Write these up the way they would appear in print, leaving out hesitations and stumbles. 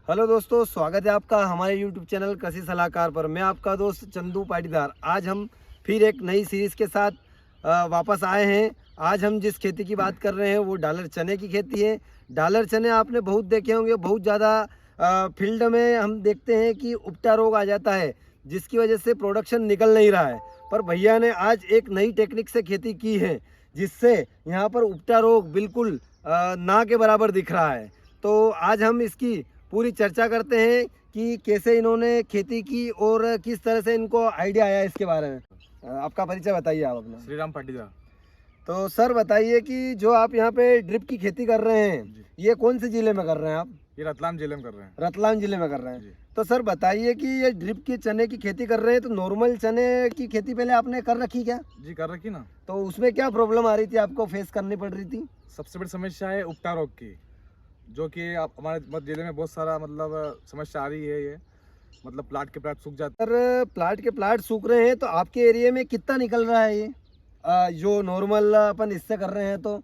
Hello दोस्तों, स्वागत है आपका हमारे यूट्यूब चैनल कृषि सलाहकार पर। मैं आपका दोस्त चंदू पाटीदार। आज हम फिर एक नई सीरीज़ के साथ वापस आए हैं। आज हम जिस खेती की बात कर रहे हैं वो डालर चने की खेती है। डालर चने आपने बहुत देखे होंगे, बहुत ज़्यादा फील्ड में हम देखते हैं कि उपटा रोग आ जाता है, जिसकी वजह से प्रोडक्शन निकल नहीं रहा है। पर भैया ने आज एक नई टेक्निक से खेती की है, जिससे यहाँ पर उपटा रोग बिल्कुल ना के बराबर दिख रहा है। तो आज हम इसकी पूरी चर्चा करते हैं कि कैसे इन्होंने खेती की और किस तरह से इनको आइडिया आया इसके बारे में। आपका परिचय बताइए आप अपना। श्री राम पाटीदार। तो सर बताइए कि जो आप यहाँ पे ड्रिप की खेती कर रहे हैं, ये कौन से जिले में कर रहे हैं आप? ये रतलाम जिले में कर रहे हैं। रतलाम जिले में कर रहे जी। हैं। तो सर बताइए कि ये ड्रिप की चने की खेती कर रहे हैं, तो नॉर्मल चने की खेती पहले आपने कर रखी क्या? जी कर रखी ना। तो उसमें क्या प्रॉब्लम आ रही थी, आपको फेस करनी पड़ रही थी? सबसे बड़ी समस्या है उपटा रोग की, जो कि आप हमारे जिले में बहुत सारा समस्या आ रही है। ये प्लाट के प्लाट सूख जाते सर प्लाट के प्लाट सूख रहे हैं, तो आपके एरिया में कितना निकल रहा है ये? जो नॉर्मल अपन इससे कर रहे हैं तो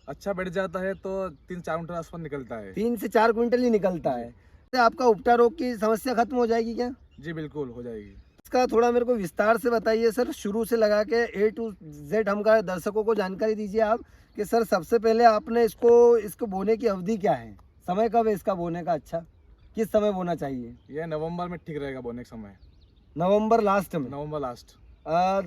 अच्छा बढ़ जाता है तो 3-4 कुंटल आसपास निकलता है। 3 से 4 क्विंटल ही निकलता है। तो आपका उपटा रोग की समस्या खत्म हो जाएगी क्या? जी बिल्कुल हो जाएगी। इसका थोड़ा मेरे को विस्तार से बताइए सर, शुरू से लगा के A to Z हमका दर्शकों को जानकारी दीजिए आप कि सर सबसे पहले आपने इसको बोने की अवधि क्या है, समय कब है इसका बोने का? अच्छा, किस समय बोना चाहिए? ये नवंबर में ठीक रहेगा बोने के समय। नवंबर लास्ट में? नवंबर लास्ट।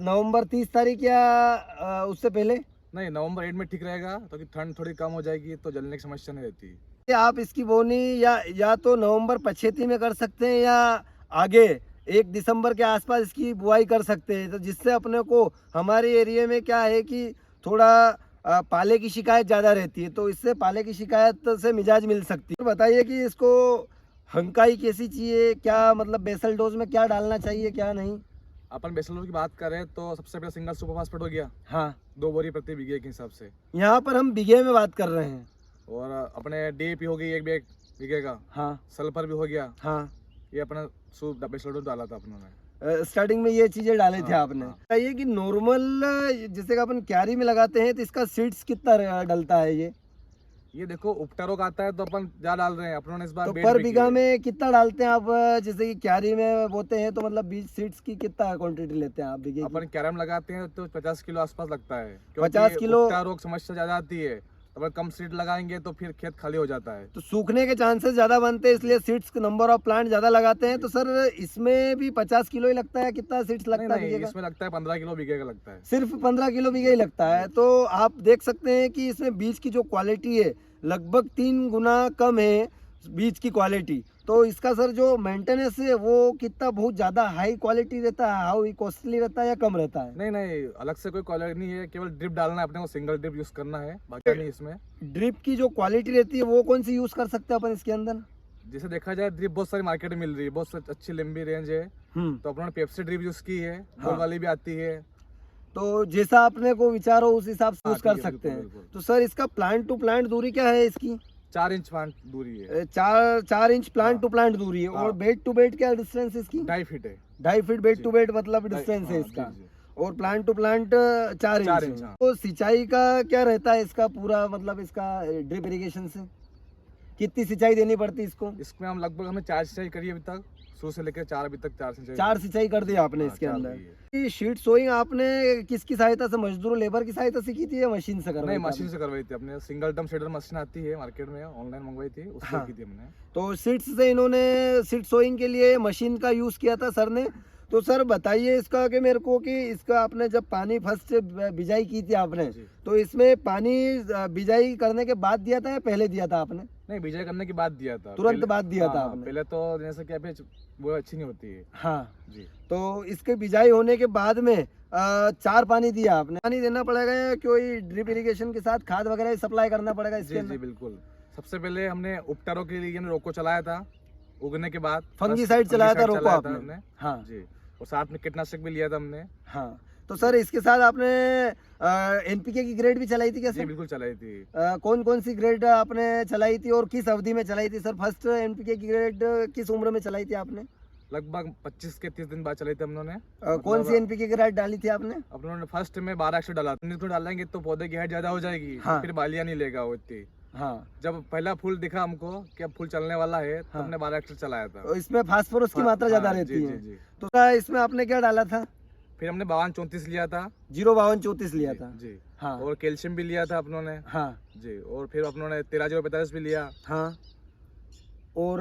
नवंबर 30 तारीख या उससे पहले? नहीं, नवंबर 8 में ठीक रहेगा, क्योंकि ठंड थोड़ी कम हो जाएगी तो जलने की समस्या नहीं रहती। कि आप इसकी बोनी या तो नवंबर 25 में कर सकते हैं या आगे 1 दिसंबर के आसपास इसकी बुआई कर सकते हैं। तो जिससे अपने को हमारे एरिया में क्या है कि थोड़ा पाले की शिकायत ज़्यादा रहती है, तो इससे पाले की शिकायत से मिजाज मिल सकती है। तो बताइए कि इसको हंकाई कैसी चाहिए, क्या बेसल डोज में क्या डालना चाहिए क्या नहीं? अपन बेसलोर की बात करें तो सबसे पहले सिंगल सुपर फास्फेट हो गया, हाँ, 2 बोरी प्रति बीघे के हिसाब से। यहाँ पर हम बीघे में बात कर रहे हैं। और अपने DAP हो गई 1 बैग बीघे का। हाँ सल्फर भी हो गया। हाँ, ये अपना बेसलोर डाला था अपनों ने। स्टार्टिंग में ये चीजें डाले थे हाँ, आपने। हाँ। बताइए कि नॉर्मल जैसे कि अपन क्यारी में लगाते हैं तो इसका सीड्स कितना डलता है ये देखो उपटा रोग आता है तो अपन क्या डाल रहे हैं अपनों ने इस बार तो बेड पर भी की बीघा है। में कितना डालते हैं आप? जैसे कि क्यारी में बोते हैं तो बीज सीड्स की कितना क्वांटिटी लेते हैं आप बीघे की? अपन कैरम लगाते हैं तो 50 किलो आसपास लगता है, 50 किलो? उपटा रोग समस्या ज्यादा आती है, अगर कम सीड लगाएंगे तो फिर खेत खाली हो जाता है। तो सूखने के चांसेस ज्यादा बनते हैं, इसलिए सीड्स नंबर ऑफ प्लांट ज्यादा लगाते हैं। तो सर इसमें भी 50 किलो ही लगता है? कितना सीड्स नहीं लगता है नहीं, बीघे का? इसमें लगता है 15 किलो बीघे का लगता है। सिर्फ 15 किलो बीघे ही लगता है। तो आप देख सकते हैं कि इसमें बीज की जो क्वालिटी है लगभग 3 गुना कम है बीज की क्वालिटी। तो इसका सर जो मेंटेनेंस है वो कितना बहुत ज़्यादा हाई क्वालिटी रहता है, हाई कॉस्टली रहता है या कम रहता है? नहीं नहीं, अलग से कोई क्वालिटी नहीं है, केवल ड्रिप डालना है अपने को, सिंगल ड्रिप यूज करना है, बाकी नहीं। इसमें ड्रिप की जो क्वालिटी रहती है वो कौन सी यूज़ कर सकते हैं अपन इसके अंदर? जैसे देखा जाए ड्रिप बहुत सारी मार्केट में मिल रही है, बहुत अच्छी लंबी रेंज है। तो अपनों ने पेप्सी ड्रिप यूज की है, हाँ। गोल वाली भी आती है। तो जैसा आपने को विचार हो उस हिसाब से यूज हाँ, कर ठीक है, सकते हैं। बिल्कुल, बिल्कुल। तो सर इसका प्लांट टू प्लांट दूरी क्या है इसकी? 4 इंच दूरी है। 4 इंच प्लांट हाँ। टू प्लांट दूरी है। और हाँ। बेड टू बेड क्या डिस्टेंस इसकी? 2.5 फीट है। 2.5 फीट बेड जी। टू बेड डिस्टेंस है हाँ, इसका। जी, जी। और plant to plant 4 4 inch inch, है। हाँ। तो सिंचाई का क्या रहता है इसका पूरा, इसका ड्रिप इरिगेशन से कितनी सिंचाई देनी पड़ती है इसको? इसमें हमने 4 सिंचाई करी है अभी तक, शुरू से लेकर 4 अभी तक 4 सिंचाई। 4 सिंचाई कर दी आपने हाँ, इसके 4 अंदर। की है। ये शीट सोइंग आपने किसकी सहायता से, मजदूर लेबर की सहायता से की थी या मशीन से करवाई नहीं, थी मशीन आपने? से करवाई थी अपने। सिंगल टर्म शेडर मशीन आती है मार्केट में, ऑनलाइन मंगवाई थी, उससे हाँ। की थी हमने। तो सीड्स से इन्होंने सीड सोइंग के लिए मशीन का यूज़ किया था सर ने। तो सर बताइए इसका कि मेरे को कि इसका आपने जब पानी फर्स्ट बिजाई की थी आपने, जी। तो इसमें पानी बिजाई करने के बाद दिया था या पहले दिया था आपने? नहीं, बिजाई करने के बाद दिया था। तुरंत बाद दिया था हाँ, आपने? पहले तो जैसे क्या वो अच्छी नहीं होती है। हाँ। जी। तो इसके बिजाई होने के बाद में 4 पानी दिया आपने। पानी देना पड़ेगा या कोई ड्रिप इरिगेशन के साथ खाद वगैरह सप्लाई करना पड़ेगा इसके जी अंदर? जी बिल्कुल। सबसे पहले हमने उपटारो के लिए रोको चलाया था, उगने के बाद फंगीसाइड चलाया था रोको आपने? हमने। हाँ जी। और साथ में कीटनाशक भी लिया था हमने। हाँ। तो सर इसके साथ आपने NPK की ग्रेड भी चलाई थी क्या जी सर? बिल्कुल चलाई थी। कौन कौन सी ग्रेड आपने चलाई थी और किस अवधि में चलाई थी सर? फर्स्ट NPK की ग्रेड किस उम्र में चलाई थी आपने? लगभग 25 के 30 दिन बाद चलाई थी हम लोगों ने। कौन सी NPK की ग्रेड डाली थी आपने? अपनों ने फर्स्ट में 12 डाला। तो डालेंगे तो पौधे की हाइट ज्यादा हो जाएगी, हाँ। फिर बालियां नहीं लेगा वो इतनी। हाँ। जब पहला फूल दिखा हमको कि अब फूल चलने वाला है तो हाँ। हमने 12 हेक्टेयर चलाया था। तो इसमें फास्फोरस की मात्रा ज्यादा हाँ, रहती जी, है। जी, जी। तो इसमें आपने क्या डाला था? फिर हमने 52-34 लिया था। 05234 लिया जी, था। जी। हाँ और कैल्शियम भी लिया था अपनों ने। हाँ जी, और फिर अपनों ने 13-045 भी लिया, हाँ। और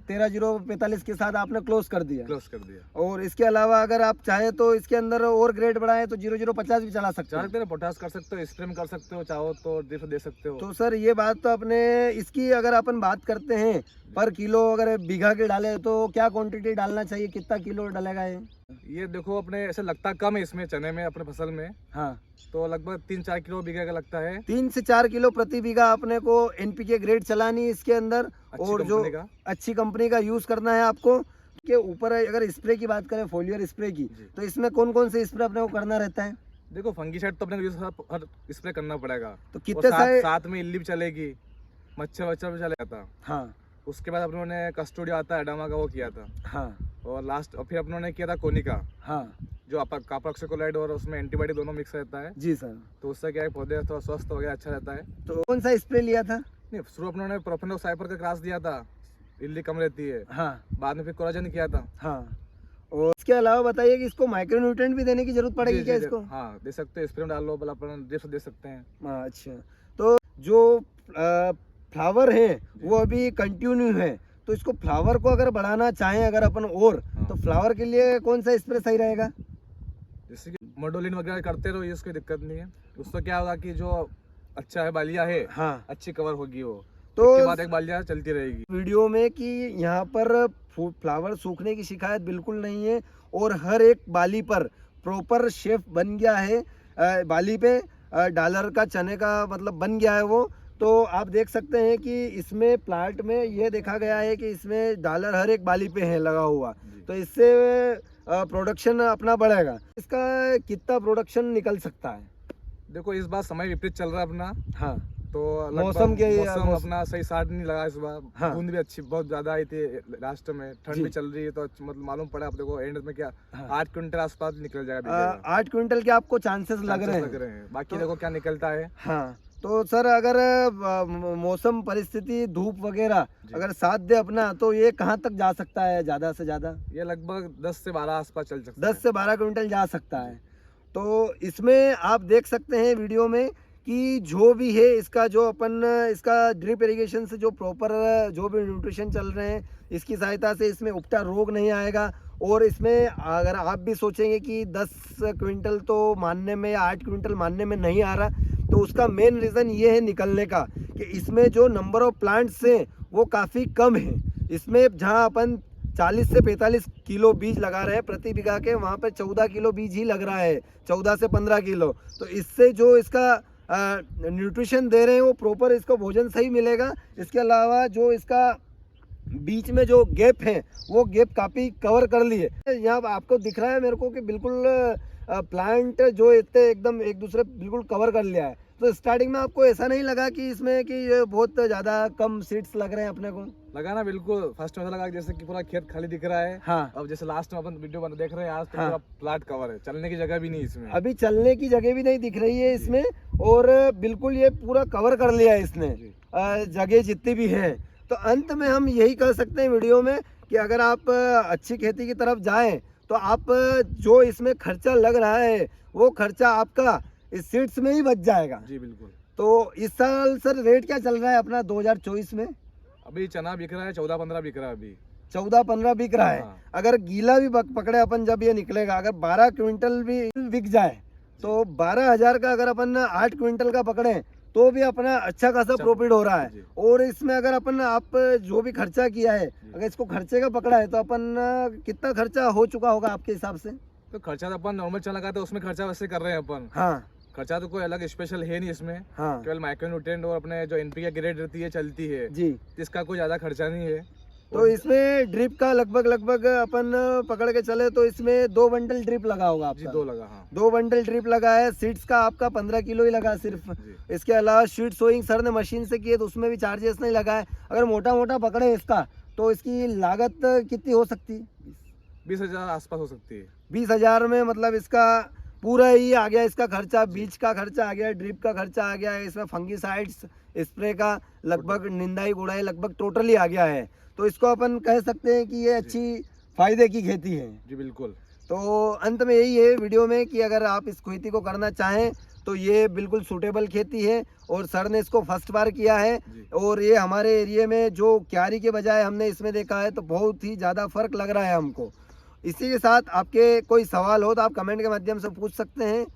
13-045 के साथ आपने क्लोज कर दिया। क्लोज कर दिया। और इसके अलावा अगर आप चाहे तो इसके अंदर और ग्रेड बढ़ाएं तो 0050 भी चला सकते चार हैं। तेरे पोटास कर सकते हो, स्प्रे में कर सकते हो, चाहो तो ड्रिप दे सकते हो। तो सर ये बात तो अपने इसकी अगर अपन बात करते हैं पर किलो अगर बीघा के डाले तो क्या क्वांटिटी डालना चाहिए, कितना किलो डलेगा ये देखो अपने ऐसे लगता कम है इसमें, चने में, अपने फसल में हाँ। तो लगभग 3-4 किलो बीघा का लगता है। 3 से 4 किलो प्रति बीघा अपने को एनपीके ग्रेड चलानी है इसके अंदर। अच्छी और जो कंपनी का। अच्छी कंपनी का यूज करना है आपको। के ऊपर अगर स्प्रे की बात करें, फोलियर स्प्रे की, जी। तो इसमें कौन कौन से स्प्रे अपने को करना रहता है? देखो फंगीसाइड तो अपने को यूज हर स्प्रे करना पड़ेगा। तो और कितने साथ में इल्ली भी चलेगी, मच्छर भी चलेगा था। हाँ उसके बाद अपनों ने कस्टोडिया आता है एडामा का, वो किया था। हाँ और लास्ट और फिर अपनों ने किया था कोनिका, हाँ जो काप्रॉक्सिकोलाइड और उसमें एंटीबायोटिक दोनों मिक्स रहता है। जी सर। तो उससे क्या है, पौधे थोड़ा स्वस्थ हो गया, अच्छा रहता है। तो कौन सा स्प्रे लिया था? नहीं, शुरू अपनों ने प्रोफेनोक्साइपर का क्रास दिया था, इल्ली कम रहती है। हाँ बाद में फिर कोराजन किया था। हाँ। और इसके अलावा बताइए कि इसको माइक्रोन्यूट्रेंट भी देने की जरूरत पड़ेगी जी, क्या जी, इसको? हाँ दे सकते हैं, स्प्रे में डाल लो, भला अपन ड्रिप से दे सकते हैं। हाँ, अच्छा। तो जो फ्लावर है वो अभी कंटिन्यू है, तो इसको फ्लावर को अगर बढ़ाना चाहें अगर अपन और, तो फ्लावर के लिए कौन सा स्प्रे सही रहेगा? जैसे कि मोडोलिन वगैरह करते रहो, ये उसकी दिक्कत नहीं है। उससे क्या होगा कि जो अच्छा है बालिया है, हाँ। अच्छी कवर होगी वो, तो एक के बाद एक बालिया चलती रहेगी। वीडियो में कि यहाँ पर फ्लावर सूखने की शिकायत बिल्कुल नहीं है और हर एक बाली पर प्रॉपर शेप बन गया है। बाली पे डॉलर का चने का मतलब बन गया है वो। तो आप देख सकते हैं कि इसमें प्लांट में ये देखा गया है कि इसमें डॉलर हर एक बाली पे है लगा हुआ। तो इससे प्रोडक्शन अपना बढ़ेगा। इसका कितना प्रोडक्शन निकल सकता है? देखो इस बार समय विपरीत चल रहा है अपना, हाँ। तो मौसम के अपना सही साथ नहीं लगा इस बार। हाँ। बूंद भी अच्छी बहुत ज्यादा आई थी लास्ट में, ठंड जी। भी चल रही है, तो मतलब मालूम पड़ा आप देखो एंड में क्या हाँ। 8 क्विंटल आसपास निकल जाएगा। 8 क्विंटल के आपको चांसेस लग रहे हैं। बाकी तो- देखो क्या निकलता है। हाँ। तो सर अगर मौसम परिस्थिति धूप वगैरह जी। अगर साथ दे अपना, तो ये कहाँ तक जा सकता है ज्यादा से ज्यादा? ये लगभग 10 से 12 आसपास चल सकता 10 से 12 क्विंटल जा सकता है। तो इसमें आप देख सकते हैं वीडियो में कि जो भी है इसका जो अपन इसका ड्रिप इरिगेशन से जो प्रॉपर जो भी न्यूट्रिशन चल रहे हैं, इसकी सहायता से इसमें उपटा रोग नहीं आएगा। और इसमें अगर आप भी सोचेंगे कि 10 क्विंटल तो मानने में या 8 क्विंटल मानने में नहीं आ रहा, तो उसका मेन रीज़न ये है निकलने का कि इसमें जो नंबर ऑफ प्लांट्स हैं वो काफ़ी कम है। इसमें जहाँ अपन 40 से 45 किलो बीज लगा रहे हैं प्रति बीघा के, वहाँ पे 14 किलो बीज ही लग रहा है, 14 से 15 किलो। तो इससे जो इसका न्यूट्रिशन दे रहे हैं वो प्रॉपर इसको भोजन सही मिलेगा। इसके अलावा जो इसका बीच में जो गैप है वो गैप काफ़ी कवर कर लिए। यहाँ आपको दिख रहा है मेरे को कि बिल्कुल प्लांट जो इतने एकदम एक दूसरे बिल्कुल कवर कर लिया है। तो स्टार्टिंग में आपको ऐसा नहीं लगा कि इसमें कि ये बहुत ज़्यादा कम सीड्स लग रहे हैं अपने को? लगा ना, बिल्कुल फर्स्ट में ऐसा लगा जैसे कि पूरा खेत खाली दिख रहा है। हाँ। अब जैसे लास्ट में अपन वीडियो बना देख रहे हैं, आज तो हाँ। पूरा प्लाट कवर है, चलने की जगह भी नहीं इसमें। अभी चलने की जगह भी नहीं दिख रही है इसमें, और बिल्कुल ये पूरा कवर कर लिया है इसने जगह जितनी भी है। तो अंत में हम यही कह सकते हैं वीडियो में कि अगर आप अच्छी खेती की तरफ जाएं तो आप जो इसमें खर्चा लग रहा है वो खर्चा आपका इस सीड्स में ही बच जाएगा। जी बिल्कुल। तो इस साल सर रेट क्या चल रहा है अपना 2024 में? अभी चना बिक रहा है 14-15 बिक रहा है अभी। 14-15 बिक रहा है। हाँ। अगर गीला भी पकड़े अपन, जब ये निकलेगा, अगर 12 क्विंटल भी बिक जाए तो 12,000 का अगर अपन 8 क्विंटल का पकड़े तो भी अपना अच्छा खासा प्रॉफिट हो रहा है। जी। और इसमें अगर अपन आप जो भी खर्चा किया है, अगर इसको खर्चे का पकड़ा है तो अपन कितना खर्चा हो चुका होगा आपके हिसाब से? तो खर्चा तो अपन नॉर्मल चना लगाते हैं, उसमें खर्चा वैसे कर रहे हैं अपन। हाँ खर्चा तो कोई अलग स्पेशल है नहीं इसमें। हाँ केवल माइक्रोन्यूट्रिएंट और अपने जो एनपीके ग्रेड रहती है चलती है, जी। इसका कोई ज्यादा खर्चा नहीं है। तो इसमें ड्रिप का लगभग अपन पकड़ के चले तो इसमें 2 बंडल ड्रिप लगा होगा जी आपका? 2 लगा। हाँ 2 बंडल ड्रिप लगा है। सीड्स का आपका 15 किलो ही लगा सिर्फ। जी। इसके अलावा शीट सोइंग सर ने मशीन से किए तो उसमें भी चार्जेस नहीं लगा है। अगर मोटा मोटा पकड़े इसका तो इसकी लागत कितनी हो सकती है? 20,000 आसपास हो सकती है। 20,000 में मतलब इसका पूरा ही आ गया, इसका खर्चा, बीज का खर्चा आ गया, ड्रिप का खर्चा आ गया, इसमें फंगीसाइड्स स्प्रे का लगभग निंदाई गुड़ाई लगभग टोटली आ गया है। तो इसको अपन कह सकते हैं कि ये अच्छी फायदे की खेती है। जी बिल्कुल। तो अंत में यही है वीडियो में कि अगर आप इस खेती को करना चाहें तो ये बिल्कुल सूटेबल खेती है। और सर ने इसको फर्स्ट बार किया है और ये हमारे एरिया में जो क्यारी के बजाय हमने इसमें देखा है तो बहुत ही ज़्यादा फर्क लग रहा है हमको। इसी के साथ आपके कोई सवाल हो तो आप कमेंट के माध्यम से पूछ सकते हैं।